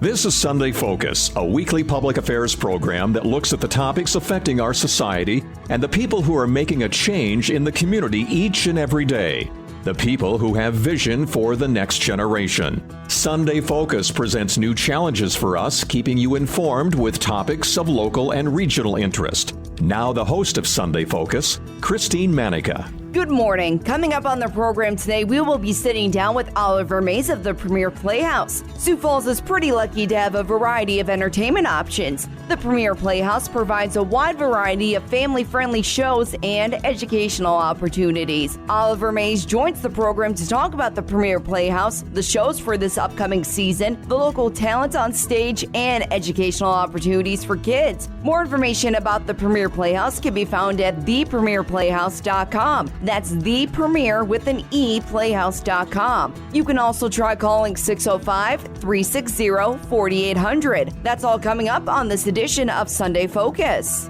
This is Sunday Focus, a weekly public affairs program that looks at the topics affecting our society and the people who are making a change in the community each and every day. The people who have vision for the next generation. Sunday Focus presents new challenges for us, keeping you informed with topics of local and regional interest. Now the host of Sunday Focus, Christine Manica. Good morning. Coming up on the program today, we will be sitting down with Oliver Mays of the Premiere Playhouse. Sioux Falls is pretty lucky to have a variety of entertainment options. The Premiere Playhouse provides a wide variety of family-friendly shows and educational opportunities. Oliver Mays joins the program to talk about the Premiere Playhouse, the shows for this upcoming season, the local talent on stage, and educational opportunities for kids. More information about the Premiere Playhouse can be found at thepremiereplayhouse.com. That's the Premiere with an E, playhouse.com. You can also try calling 605-360-4800. That's all coming up on this edition of Sunday Focus.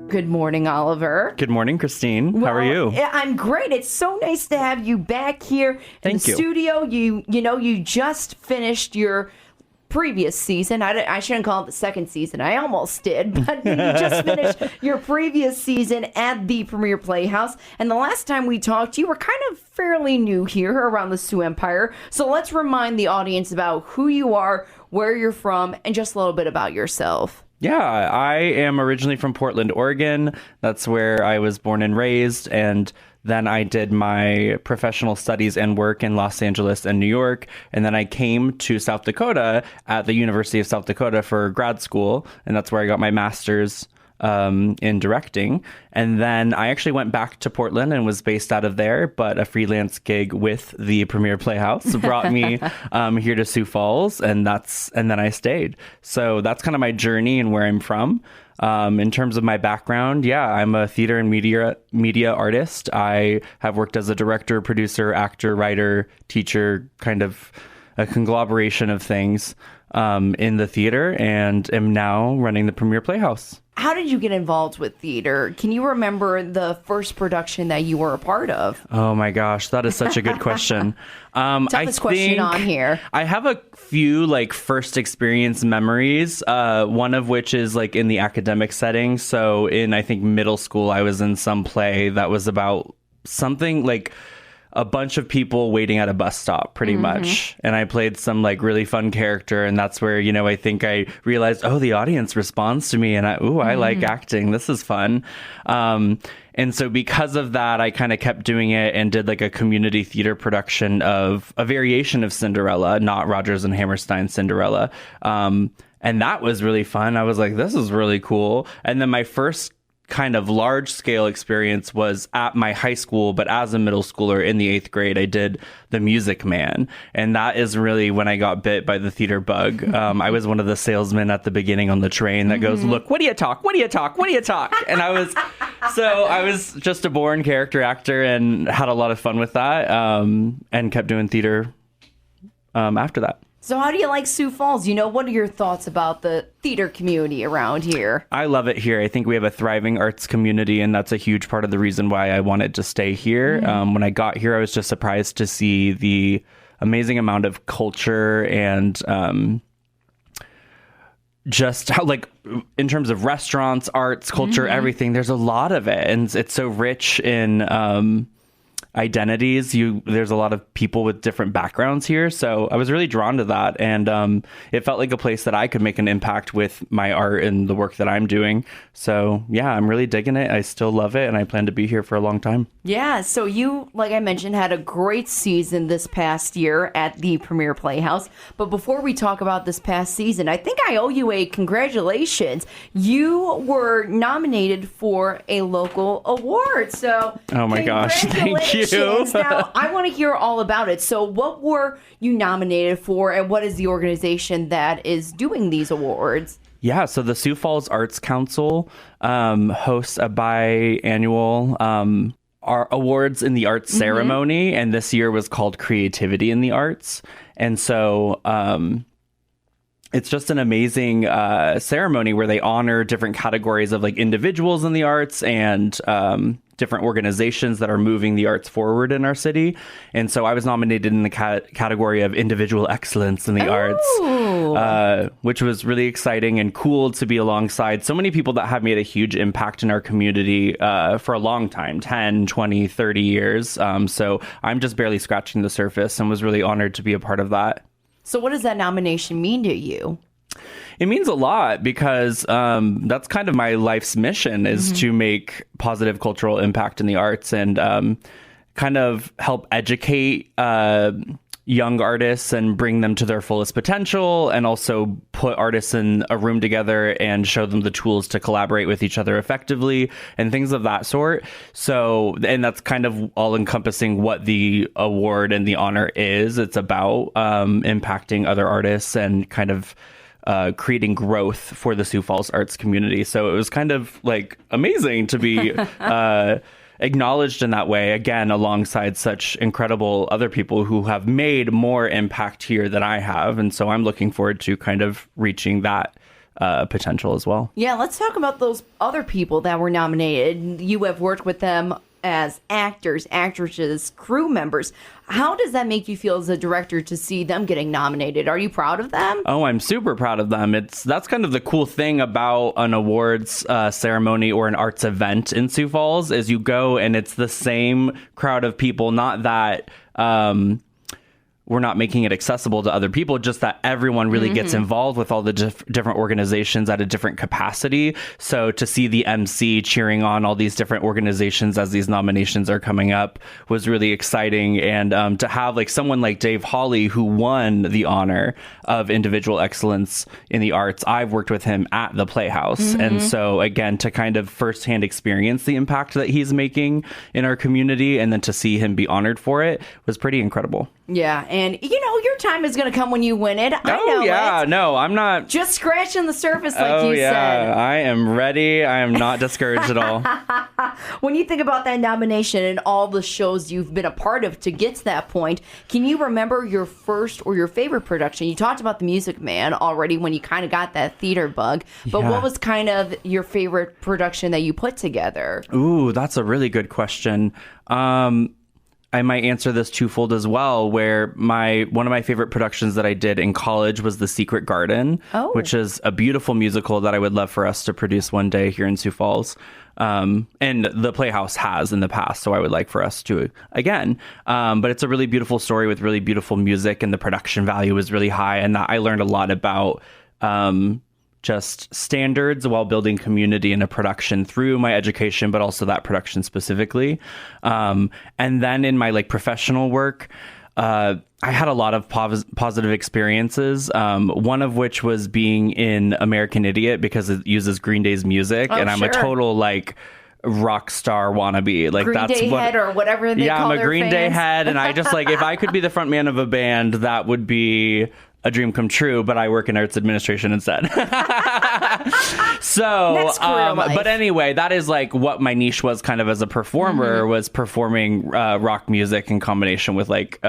Good morning, Oliver. Good morning, Christine. How are you? I'm great. It's so nice to have you back here in the studio. You just finished your previous season. I shouldn't call it the second season. I almost did, but you just finished your previous season at the Premiere Playhouse. And the last time we talked, you were kind of fairly new here around the Sioux Empire. So let's remind the audience about who you are, where you're from, and just a little bit about yourself. Yeah, I am originally from Portland, Oregon. That's where I was born and raised. And then I did my professional studies and work in Los Angeles and New York. And then I came to South Dakota at the University of South Dakota for grad school. And that's where I got my master's in directing. And then I actually went back to Portland and was based out of there. But a freelance gig with the Premiere Playhouse brought me here to Sioux Falls. And then I stayed. So that's kind of my journey and where I'm from. In terms of my background, I'm a theater and media artist. I have worked as a director, producer, actor, writer, teacher, kind of a conglomeration of things in the theater, and am now running the Premiere Playhouse. How did you get involved with theater? Can you remember the first production that you were a part of? Oh my gosh, that is such a good question. Toughest question on here. I have a few first experience memories, one of which is in the academic setting. So in, I think, middle school, I was in some play that was about something like a bunch of people waiting at a bus stop, pretty much. And I played some really fun character. And that's where, I think I realized, the audience responds to me. And I like acting. This is fun. And so because of that, I kind of kept doing it and did a community theater production of a variation of Cinderella, not Rodgers and Hammerstein's Cinderella. And that was really fun. I was like, this is really cool. And then my first kind of large scale experience was at my high school, but as a middle schooler in the 8th grade, I did The Music Man. And that is really when I got bit by the theater bug. I was one of the salesmen at the beginning on the train that goes, look, what do you talk? What do you talk? What do you talk? And I was just a born character actor and had a lot of fun with that, and kept doing theater after that. So how do you like Sioux Falls? What are your thoughts about the theater community around here? I love it here. I think we have a thriving arts community, and that's a huge part of the reason why I wanted to stay here. When I got here, I was just surprised to see the amazing amount of culture and just how, in terms of restaurants, arts, culture, everything, there's a lot of it. And it's so rich in identities. There's a lot of people with different backgrounds here, so I was really drawn to that, and it felt like a place that I could make an impact with my art and the work that I'm doing. So I'm really digging it. I still love it, and I plan to be here for a long time. So you, like I mentioned, had a great season this past year at the Premiere Playhouse. But before we talk about this past season, I think I owe you a congratulations. You were nominated for a local award. So oh my gosh, thank you. Now, I want to hear all about it. So what were you nominated for, and what is the organization that is doing these awards? Yeah, so the Sioux Falls Arts Council hosts a biannual awards in the arts ceremony, and this year was called Creativity in the Arts. And so it's just an amazing ceremony where they honor different categories of individuals in the arts and different organizations that are moving the arts forward in our city. And so I was nominated in the category of individual excellence in the arts, which was really exciting and cool to be alongside so many people that have made a huge impact in our community for a long time, 10, 20, 30 years. So I'm just barely scratching the surface and was really honored to be a part of that. So what does that nomination mean to you? It means a lot because that's kind of my life's mission is to make positive cultural impact in the arts and kind of help educate young artists and bring them to their fullest potential, and also put artists in a room together and show them the tools to collaborate with each other effectively and things of that sort. So, and that's kind of all encompassing what the award and the honor is. It's about impacting other artists and kind of creating growth for the Sioux Falls arts community. So it was kind of like amazing to be acknowledged in that way, again, alongside such incredible other people who have made more impact here than I have. And so I'm looking forward to kind of reaching that potential as well. Yeah, let's talk about those other people that were nominated. You have worked with them as actors, actresses, crew members. How does that make you feel as a director to see them getting nominated? Are you proud of them? Oh, I'm super proud of them. That's kind of the cool thing about an awards ceremony or an arts event in Sioux Falls is you go and it's the same crowd of people, not that we're not making it accessible to other people, just that everyone really gets involved with all the different organizations at a different capacity. So to see the MC cheering on all these different organizations as these nominations are coming up was really exciting. And to have like someone like Dave Hawley, who won the honor of individual excellence in the arts, I've worked with him at the Playhouse. And so again, to kind of firsthand experience the impact that he's making in our community and then to see him be honored for it was pretty incredible. Yeah, and you know, your time is going to come when you win it. I know it. No, I'm not. Just scratching the surface like you said. I am ready. I am not discouraged at all. When you think about that nomination and all the shows you've been a part of to get to that point, can you remember your first or your favorite production? You talked about The Music Man already when you kind of got that theater bug, but what was kind of your favorite production that you put together? Ooh, that's a really good question. I might answer this twofold as well, where one of my favorite productions that I did in college was The Secret Garden, which is a beautiful musical that I would love for us to produce one day here in Sioux Falls. And the Playhouse has in the past, so I would like for us to again. But it's a really beautiful story with really beautiful music, and the production value is really high. And I learned a lot about just standards while building community in a production through my education, but also that production specifically. And then in my like professional work, I had a lot of positive experiences. One of which was being in American Idiot because it uses Green Day's music, and I'm a total like rock star wannabe. Like Green Day head or whatever they call I'm a Green fans. Day head, and I just like if I could be the front man of a band, that would be a dream come true, but I work in arts administration instead. So, but anyway, that is like what my niche was kind of as a performer, was performing rock music in combination with like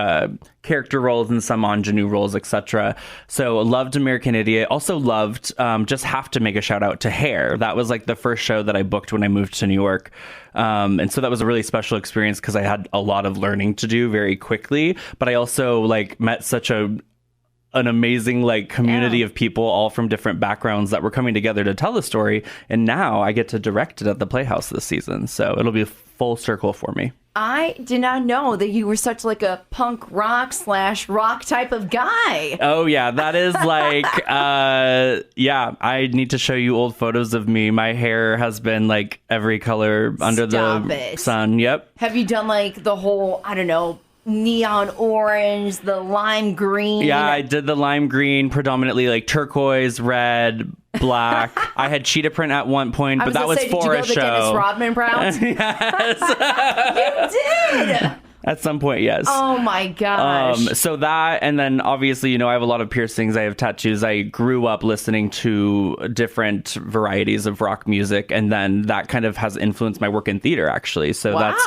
character roles and some ingenue roles, etc. So loved American Idiot. Also loved, just have to make a shout out to Hair. That was like the first show that I booked when I moved to New York. And so that was a really special experience because I had a lot of learning to do very quickly, but I also like met such an amazing like community of people all from different backgrounds that were coming together to tell the story. And now I get to direct it at the Playhouse this season. So it'll be a full circle for me. I did not know that you were such like a punk rock / rock type of guy. Oh yeah, that is like, I need to show you old photos of me. My hair has been like every color under the sun. Yep. Have you done like the whole, I don't know, neon orange, the lime green? Yeah, I did the lime green, predominantly like turquoise, red, black. I had cheetah print at one point, but that was for a show. Did you go the Dennis Rodman brows? Yes. You did! At some point, yes. Oh my gosh. So that, and then obviously, I have a lot of piercings. I have tattoos. I grew up listening to different varieties of rock music, and then that kind of has influenced my work in theater, actually. So that's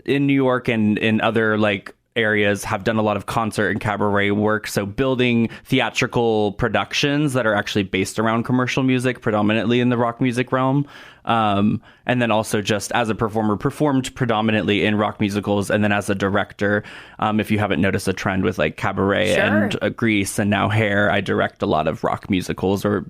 in New York and in other like areas have done a lot of concert and cabaret work. So building theatrical productions that are actually based around commercial music, predominantly in the rock music realm. And then also just as a performer, performed predominantly in rock musicals. And then as a director, if you haven't noticed a trend with like Cabaret and Grease and now Hair, I direct a lot of rock musicals or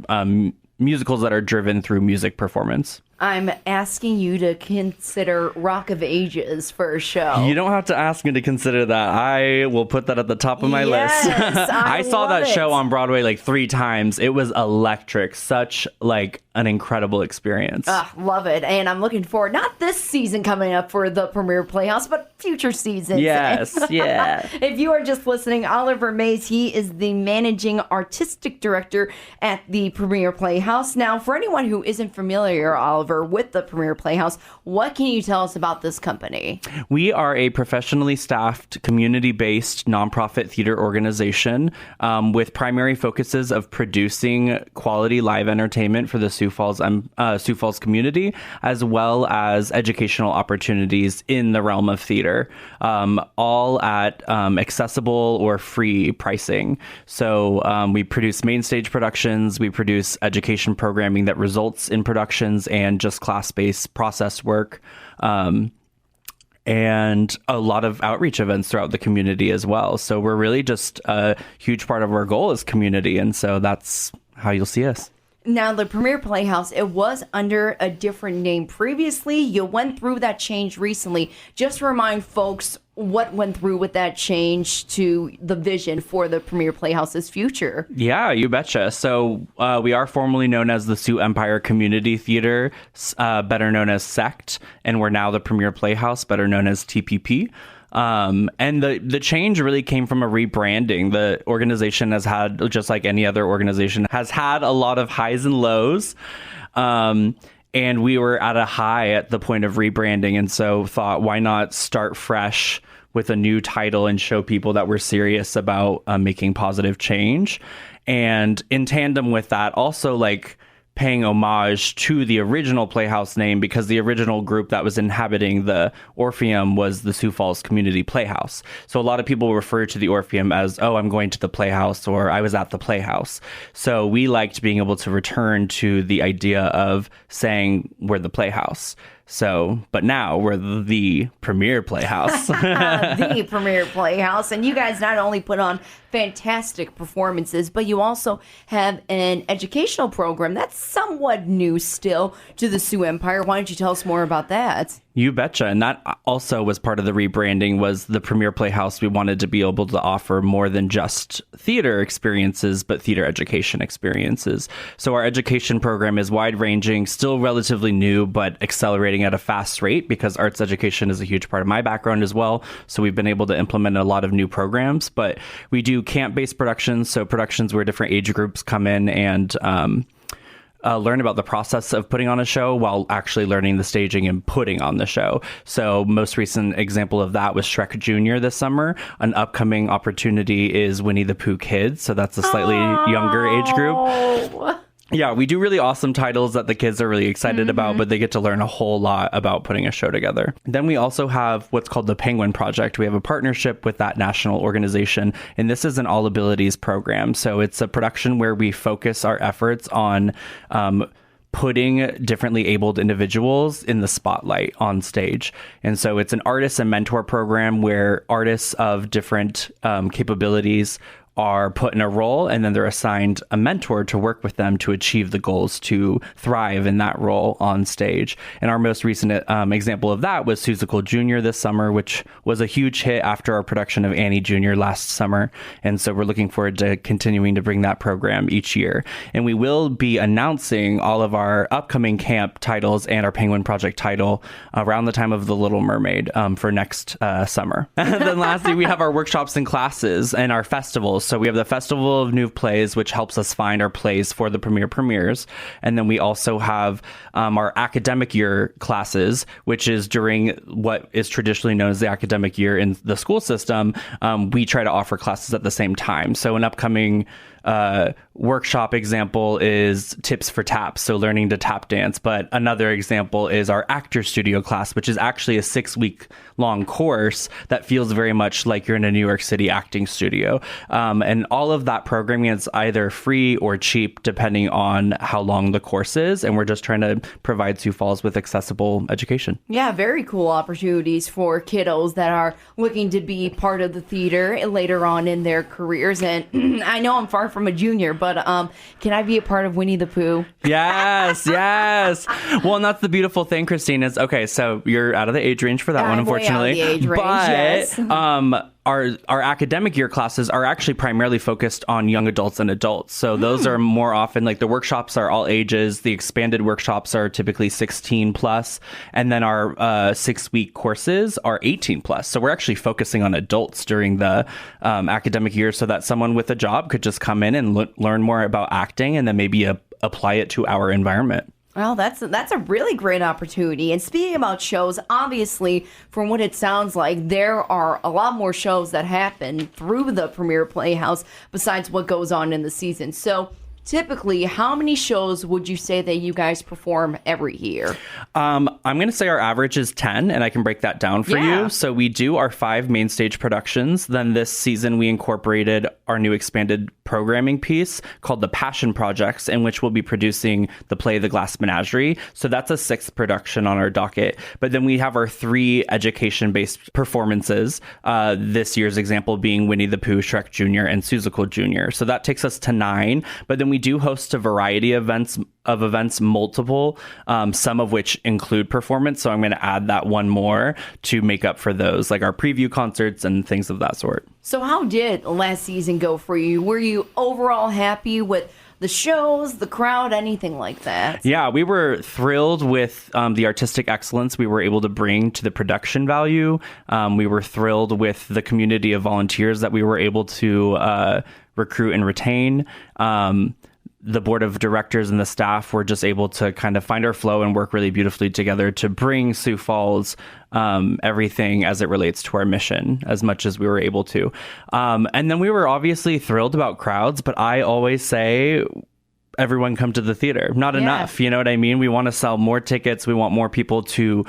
musicals that are driven through music performance. I'm asking you to consider Rock of Ages for a show. You don't have to ask me to consider that. I will put that at the top of my list. I saw that show on Broadway like 3 times. It was electric. Such like an incredible experience. Love it. And I'm looking forward, not this season coming up for the Premiere Playhouse, but future seasons. Yes, yeah. If you are just listening, Oliver Mays, he is the managing artistic director at the Premiere Playhouse. Now, for anyone who isn't familiar, Oliver, with the Premiere Playhouse, what can you tell us about this company? We are a professionally staffed, community-based nonprofit theater organization with primary focuses of producing quality live entertainment for the Sioux Falls community, as well as educational opportunities in the realm of theater, all at accessible or free pricing. So we produce main stage productions, we produce education programming that results in productions, and just class-based process work, and a lot of outreach events throughout the community as well. So we're really just a huge part of our goal is community, and so that's how you'll see us. Now, the Premiere Playhouse, it was under a different name previously. You went through that change recently. Just to remind folks what went through with that change to the vision for the Premiere Playhouse's future. Yeah, you betcha. So we are formerly known as the Sioux Empire Community Theater, better known as SECT, and we're now the Premiere Playhouse, better known as TPP. And the change really came from a rebranding. The organization has had, just like any other organization, has had a lot of highs and lows. And we were at a high at the point of rebranding. And so thought, why not start fresh with a new title and show people that we're serious about making positive change. And in tandem with that, also like paying homage to the original Playhouse name, because the original group that was inhabiting the Orpheum was the Sioux Falls Community Playhouse. So a lot of people refer to the Orpheum as, oh, I'm going to the Playhouse, or I was at the Playhouse. So we liked being able to return to the idea of saying we're the Playhouse. So, but now we're the Premiere Playhouse. The Premiere Playhouse. And you guys not only put on fantastic performances, but you also have an educational program that's somewhat new still to the Sioux Empire. Why don't you tell us more about that? You betcha. And that also was part of the rebranding, was the Premiere Playhouse. We wanted to be able to offer more than just theater experiences, but theater education experiences. So our education program is wide-ranging, still relatively new, but accelerating at a fast rate, because arts education is a huge part of my background as well. So we've been able to implement a lot of new programs, but we do camp-based productions. So productions where different age groups come in and learn about the process of putting on a show while actually learning the staging and putting on the show. So most recent example of that was Shrek Jr. this summer. An upcoming opportunity is Winnie the Pooh Kids. So that's a slightly younger age group. Yeah, we do really awesome titles that the kids are really excited about, but they get to learn a whole lot about putting a show together. Then we also have what's called the Penguin Project. We have a partnership with that national organization, and this is an all abilities program. So it's a production where we focus our efforts on putting differently abled individuals in the spotlight on stage. And so it's an artist and mentor program where artists of different capabilities are put in a role, and then they're assigned a mentor to work with them to achieve the goals to thrive in that role on stage. And our most recent example of that was Seussical Jr. this summer, which was a huge hit after our production of Annie Jr. last summer. And so we're looking forward to continuing to bring that program each year. And we will be announcing all of our upcoming camp titles and our Penguin Project title around the time of The Little Mermaid for next summer. And then lastly, we have our workshops and classes and our festivals. So we have the Festival of New Plays, which helps us find our plays for the premieres. And then we also have our academic year classes, which is during what is traditionally known as the academic year in the school system. We try to offer classes at the same time. So an upcoming workshop example is tips for taps, so learning to tap dance. But another example is our actor studio class, which is actually a 6-week long course that feels very much like you're in a New York City acting studio. And all of that programming is either free or cheap, depending on how long the course is. And we're just trying to provide Sioux Falls with accessible education. Yeah, very cool opportunities for kiddos that are looking to be part of the theater later on in their careers. And I know I'm far from a junior, but can I be a part of Winnie the Pooh? Yes, yes. Well, and that's the beautiful thing, Christine, is, okay, so you're out of the age range for that one, unfortunately. Way out of the age range, but, yes. Our academic year classes are actually primarily focused on young adults and adults. So those are more often, like, the workshops are all ages. The expanded workshops are typically 16 plus. And then our 6-week courses are 18 plus. So we're actually focusing on adults during the academic year, so that someone with a job could just come in and learn more about acting and then maybe apply it to our environment. Well, that's a really great opportunity. And speaking about shows, obviously, from what it sounds like, there are a lot more shows that happen through the Premiere Playhouse besides what goes on in the season. So typically, how many shows would you say that you guys perform every year? I'm going to say our average is 10, and I can break that down for you. So we do our 5 main stage productions. Then this season, we incorporated our new expanded programming piece called the Passion Projects, in which we'll be producing the play The Glass Menagerie. So that's a 6th production on our docket. But then we have our 3 education-based performances, this year's example being Winnie the Pooh, Shrek Jr., and Seussical Jr. So that takes us to 9. But then we do host a variety of events, multiple, some of which include performance. So I'm going to add that one more to make up for those, like our preview concerts and things of that sort. So how did last season go for you? Were you overall happy with the shows, the crowd, anything like that? Yeah, we were thrilled with the artistic excellence we were able to bring to the production value. We were thrilled with the community of volunteers that we were able to recruit and retain. The board of directors and the staff were just able to kind of find our flow and work really beautifully together to bring Sioux Falls everything as it relates to our mission as much as we were able to. And then we were obviously thrilled about crowds, but I always say, everyone come to the theater. Not enough. You know what I mean? We want to sell more tickets. We want more people to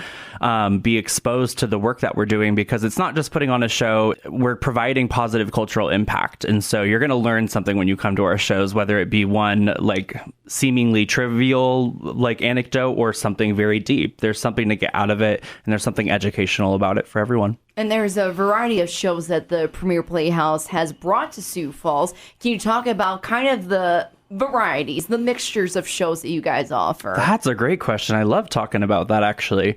be exposed to the work that we're doing, because it's not just putting on a show. We're providing positive cultural impact. And so you're going to learn something when you come to our shows, whether it be one like seemingly trivial like anecdote or something very deep. There's something to get out of it, and there's something educational about it for everyone. And there's a variety of shows that the Premiere Playhouse has brought to Sioux Falls. Can you talk about kind of the varieties, the mixtures of shows that you guys offer? That's a great question. I love talking about that, actually.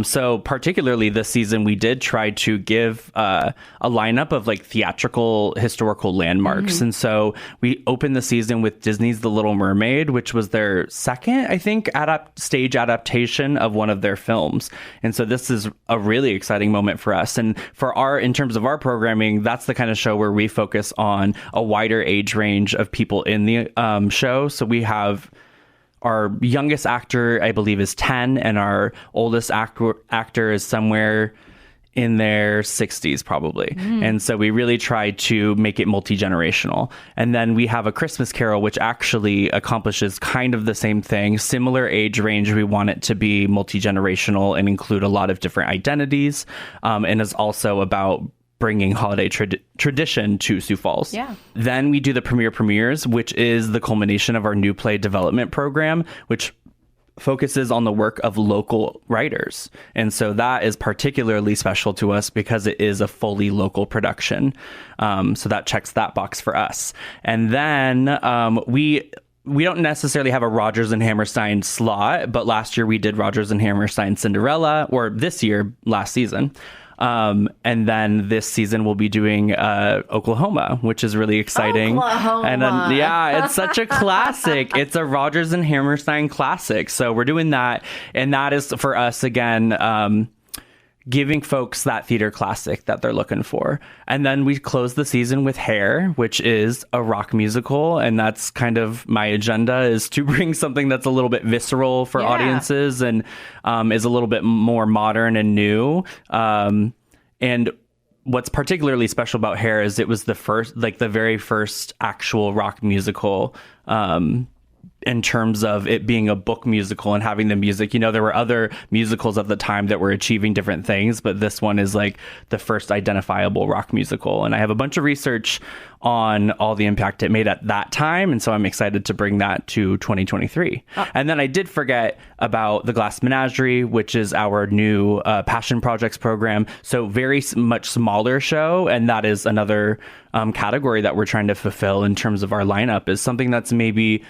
So particularly this season, we did try to give a lineup of like theatrical historical landmarks. And so we opened the season with Disney's The Little Mermaid, which was their second, I think, stage adaptation of one of their films. And so this is a really exciting moment for us. And in terms of our programming, that's the kind of show where we focus on a wider age range of people in the show. So we have our youngest actor, I believe, is 10, and our oldest actor is somewhere in their 60s probably. And so we really try to make it multi-generational. And then we have A Christmas Carol, which actually accomplishes kind of the same thing. Similar age range. We want it to be multi-generational and include a lot of different identities, and is also about bringing holiday tradition to Sioux Falls. Yeah. Then we do the Premiere Premieres, which is the culmination of our new play development program, which focuses on the work of local writers. And so that is particularly special to us because it is a fully local production. So that checks that box for us. And then we don't necessarily have a Rodgers and Hammerstein slot, but last year we did Rodgers and Hammerstein Cinderella, or this year, last season. And then this season we'll be doing Oklahoma, which is really exciting. Oklahoma. And yeah, it's such a classic. It's a Rodgers and Hammerstein classic. So we're doing that. And that is for us, again, giving folks that theater classic that they're looking for. And then we close the season with Hair, which is a rock musical. And that's kind of my agenda, is to bring something that's a little bit visceral for audiences and is a little bit more modern and new. And what's particularly special about Hair is it was the very first actual rock musical, in terms of it being a book musical and having the music. You know, there were other musicals at the time that were achieving different things, but this one is like the first identifiable rock musical. And I have a bunch of research on all the impact it made at that time. And so I'm excited to bring that to 2023. And then I did forget about the Glass Menagerie, which is our new Passion Projects program. So very much smaller show. And that is another category that we're trying to fulfill in terms of our lineup, is something that's maybe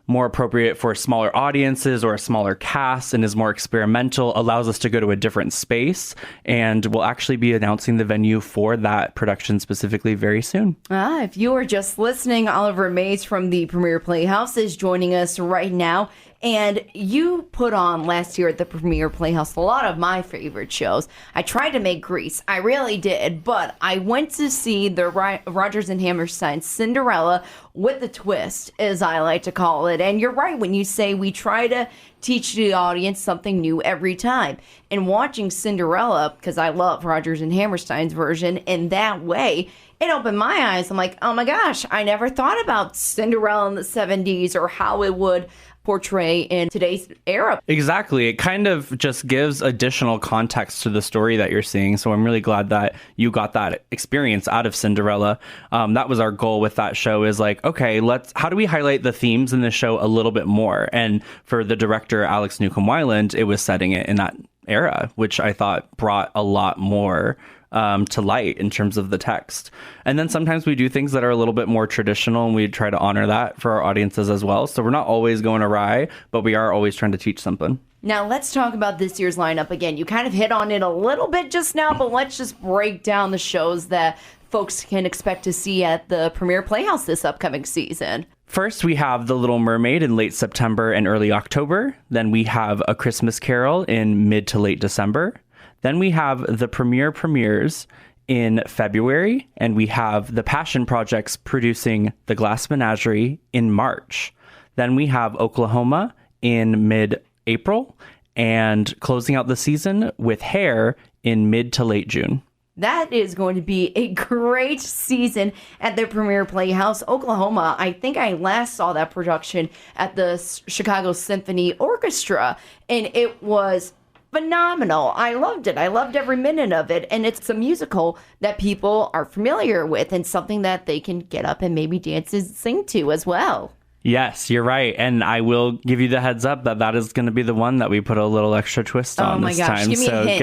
more appropriate for smaller audiences or a smaller cast and is more experimental, allows us to go to a different space. And we'll actually be announcing the venue for that production specifically very soon. If you are just listening, Oliver Mays from the Premiere Playhouse is joining us right now. And you put on last year at the Premiere Playhouse a lot of my favorite shows. I tried to make Grease. I really did. But I went to see the Rodgers and Hammerstein Cinderella with a twist, as I like to call it. And you're right when you say we try to teach the audience something new every time. And watching Cinderella, because I love Rodgers and Hammerstein's version, in that way, it opened my eyes. I'm like, oh my gosh, I never thought about Cinderella in the 70s or how it would portray in today's era. Exactly. It kind of just gives additional context to the story that you're seeing. So I'm really glad that you got that experience out of Cinderella. That was our goal with that show, is like, okay, how do we highlight the themes in the show a little bit more? And for the director, Alex Newcomb-Weiland, it was setting it in that era, which I thought brought a lot more to light in terms of the text. And then sometimes we do things that are a little bit more traditional, and we try to honor that for our audiences as well. So we're not always going awry, but we are always trying to teach something. Now let's talk about this year's lineup again. You kind of hit on it a little bit just now, but let's just break down the shows that folks can expect to see at the Premiere Playhouse this upcoming season. First, we have The Little Mermaid in late September and early October. Then we have A Christmas Carol in mid to late December. Then we have the premieres in February, and we have the Passion Projects producing The Glass Menagerie in March. Then we have Oklahoma in mid-April, and closing out the season with Hair in mid to late June. That is going to be a great season at the Premiere Playhouse. Oklahoma, I think I last saw that production at the Chicago Symphony Orchestra, and it was phenomenal. I loved it. I loved every minute of it. And it's a musical that people are familiar with and something that they can get up and maybe dance and sing to as well. Yes, you're right. And I will give you the heads up that is going to be the one that we put a little extra twist on this time. Oh my gosh, give me a hint.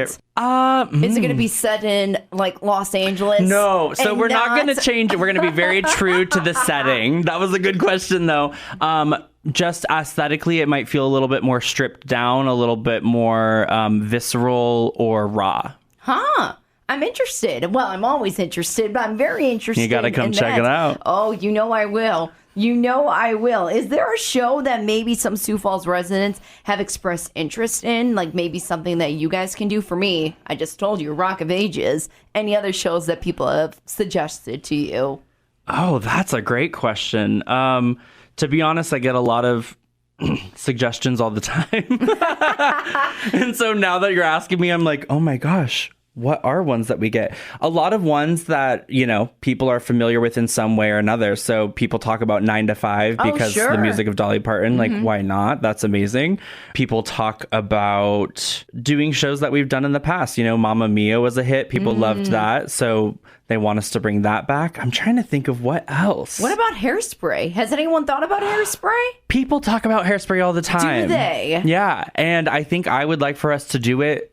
Is it going to be set in like Los Angeles? No, so we're not going to change it. We're going to be very true to the setting. That was a good question, though. Just aesthetically, it might feel a little bit more stripped down, a little bit more visceral or raw. Huh. I'm interested. Well, I'm always interested, but I'm very interested. You got to come check it out. Oh, you know I will. You know I will. Is there a show that maybe some Sioux Falls residents have expressed interest in? Like maybe something that you guys can do? For me, I just told you, Rock of Ages. Any other shows that people have suggested to you? Oh, that's a great question. To be honest, I get a lot of suggestions all the time. And so now that you're asking me, I'm like, oh my gosh, what are ones that we get? A lot of ones that, you know, people are familiar with in some way or another. So people talk about 9 to 5 because the music of Dolly Parton, like, why not? That's amazing. People talk about doing shows that we've done in the past. You know, Mamma Mia was a hit. People loved that. So they want us to bring that back. I'm trying to think of what else. What about Hairspray? Has anyone thought about Hairspray? People talk about Hairspray all the time. Do they? Yeah. And I think I would like for us to do it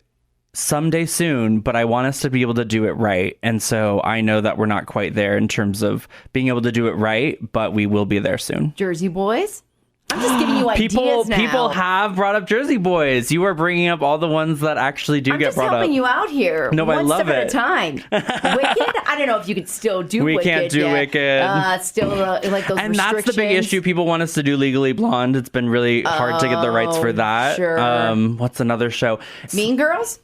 someday soon, but I want us to be able to do it right. And so I know that we're not quite there in terms of being able to do it right, but we will be there soon. Jersey Boys? I'm just giving you ideas now. People have brought up Jersey Boys. You are bringing up all the ones that actually do get brought up. I'm just helping you out here. No, I love it. One step at a time. Wicked? I don't know if you could still do Wicked. We can't do Wicked. Still like those and restrictions. That's the big issue. People want us to do Legally Blonde. It's been really hard to get the rights for that. Sure. What's another show? Mean Girls?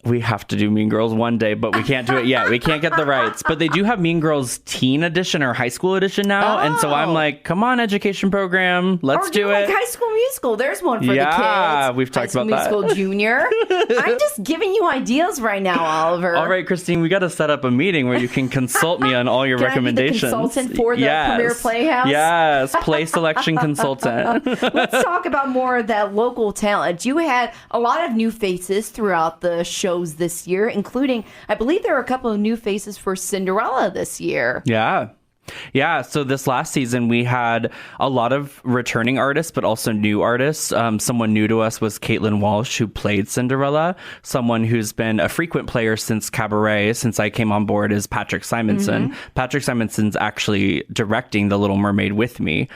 We have to do Mean Girls one day, but we can't do it yet. We can't get the rights. But they do have Mean Girls Teen Edition or High School Edition now. And so I'm like, come on, education program. Let's do it. Like High School Musical. There's one for the kids. Yeah, we've talked about that. High School Musical Junior. I'm just giving you ideas right now, Oliver. All right, Christine, we got to set up a meeting where you can consult me on all your recommendations. I be the consultant for the Premiere Playhouse? Yes, play selection consultant. Let's talk about more of that local talent. You had a lot of new faces throughout the shows this year, including, I believe there are a couple of new faces for Cinderella this year. Yeah, so this last season we had a lot of returning artists, but also new artists. Someone new to us was Caitlin Walsh, who played Cinderella. Someone who's been a frequent player since Cabaret, since I came on board, is Patrick Simonson. Mm-hmm. Patrick Simonson's actually directing The Little Mermaid with me.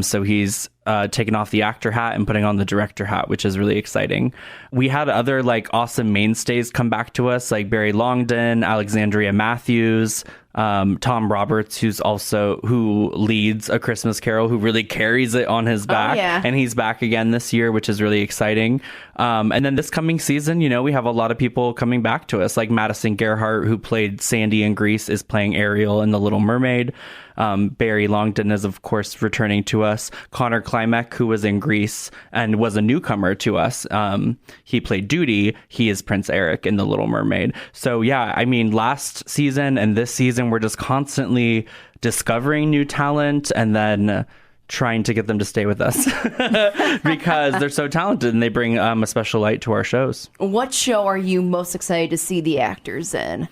So he's taking off the actor hat and putting on the director hat, which is really exciting. We had other awesome mainstays come back to us, like Barry Longden, Alexandria Matthews, Tom Roberts, who leads A Christmas Carol, who really carries it on his back. And he's back again this year, which is really exciting. And then this coming season, we have a lot of people coming back to us, like Madison Gerhardt, who played Sandy in Grease, is playing Ariel in The Little Mermaid. Barry Longden is, of course, returning to us. Connor Klimek, who was in Grease and was a newcomer to us. He played Duty. He is Prince Eric in The Little Mermaid. So, yeah, I mean, last season and this season, we're just constantly discovering new talent and then trying to get them to stay with us because they're so talented and they bring a special light to our shows. What show are you most excited to see the actors in?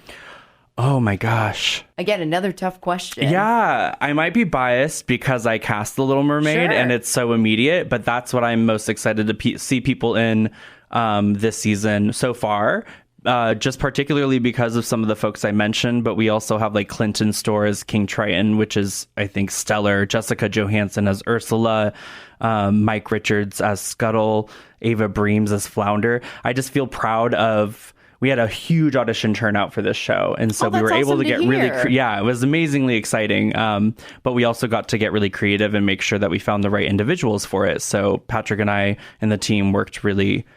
Oh my gosh. Again, another tough question. Yeah, I might be biased because I cast The Little Mermaid and it's so immediate, but that's what I'm most excited to see people in this season so far. Just particularly because of some of the folks I mentioned, but we also have Clinton Storr as King Triton, which is, I think, stellar. Jessica Johansson as Ursula, Mike Richards as Scuttle, Ava Breams as Flounder. I just feel proud of... We had a huge audition turnout for this show. And so we were able to get it was amazingly exciting. But we also got to get really creative and make sure that we found the right individuals for it. So Patrick and I and the team worked really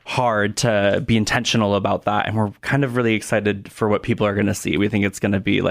hard to be intentional about that. And we're kind of really excited for what people are going to see. We think it's going to be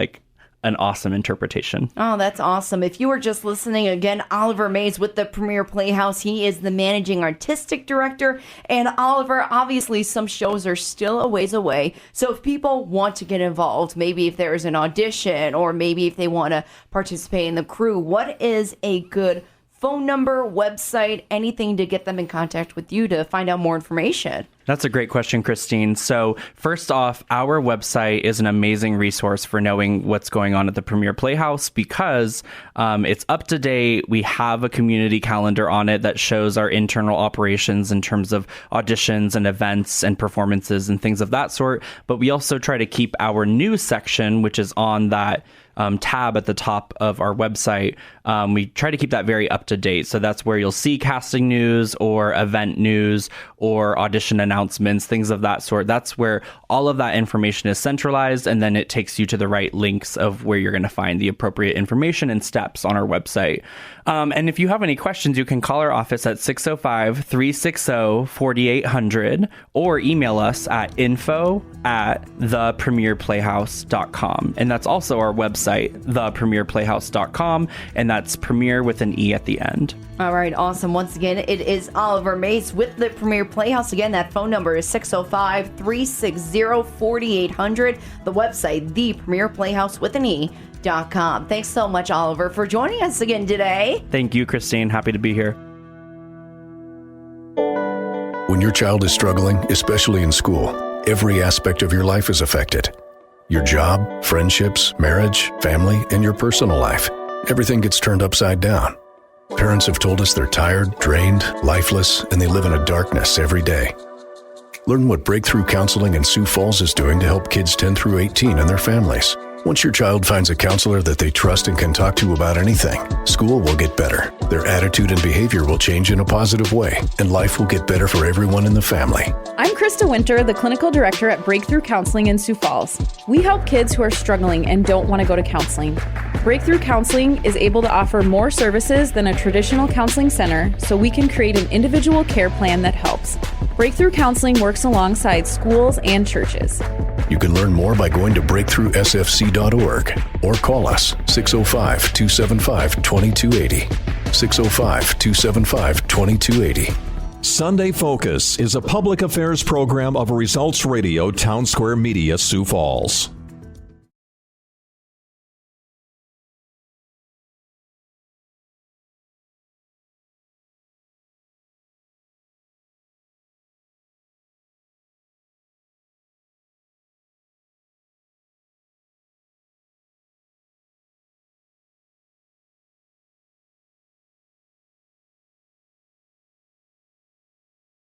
an awesome interpretation. Oh, that's awesome. If you were just listening, again, Oliver Mays with the Premiere Playhouse. He is the managing artistic director. And Oliver, obviously some shows are still a ways away. So if people want to get involved, maybe if there's an audition or maybe if they want to participate in the crew, what is a good phone number, website, anything to get them in contact with you to find out more information? That's a great question, Christine. So first off, our website is an amazing resource for knowing what's going on at the Premiere Playhouse because it's up to date. We have a community calendar on it that shows our internal operations in terms of auditions and events and performances and things of that sort. But we also try to keep our news section, which is on that tab at the top of our website. We try to keep that very up to date. So that's where you'll see casting news or event news or audition announcements, things of that sort. That's where all of that information is centralized, and then it takes you to the right links of where you're going to find the appropriate information and steps on our website. And if you have any questions, you can call our office at 605-360-4800 or email us at info@thepremiereplayhouse.com. And that's also our website, thepremiereplayhouse.com, and that's Premiere with an E at the end. All right, awesome. Once again, it is Oliver Mace with the Premiere Playhouse. Again, that phone number is 605-360-4800. The website, thepremiereplayhouse with an E.com. Thanks so much, Oliver, for joining us again today. Thank you, Christine. Happy to be here. When your child is struggling, especially in school, every aspect of your life is affected. Your job, friendships, marriage, family, and your personal life. Everything gets turned upside down. Parents have told us they're tired, drained, lifeless, and they live in a darkness every day. Learn what Breakthrough Counseling in Sioux Falls is doing to help kids 10 through 18 and their families. Once your child finds a counselor that they trust and can talk to about anything, school will get better, their attitude and behavior will change in a positive way, and life will get better for everyone in the family. I'm Krista Winter, the clinical director at Breakthrough Counseling in Sioux Falls. We help kids who are struggling and don't want to go to counseling. Breakthrough Counseling is able to offer more services than a traditional counseling center, so we can create an individual care plan that helps. Breakthrough Counseling works alongside schools and churches. You can learn more by going to breakthroughsfc.org or call us 605-275-2280. 605-275-2280. Sunday Focus is a public affairs program of Results Radio Town Square Media, Sioux Falls.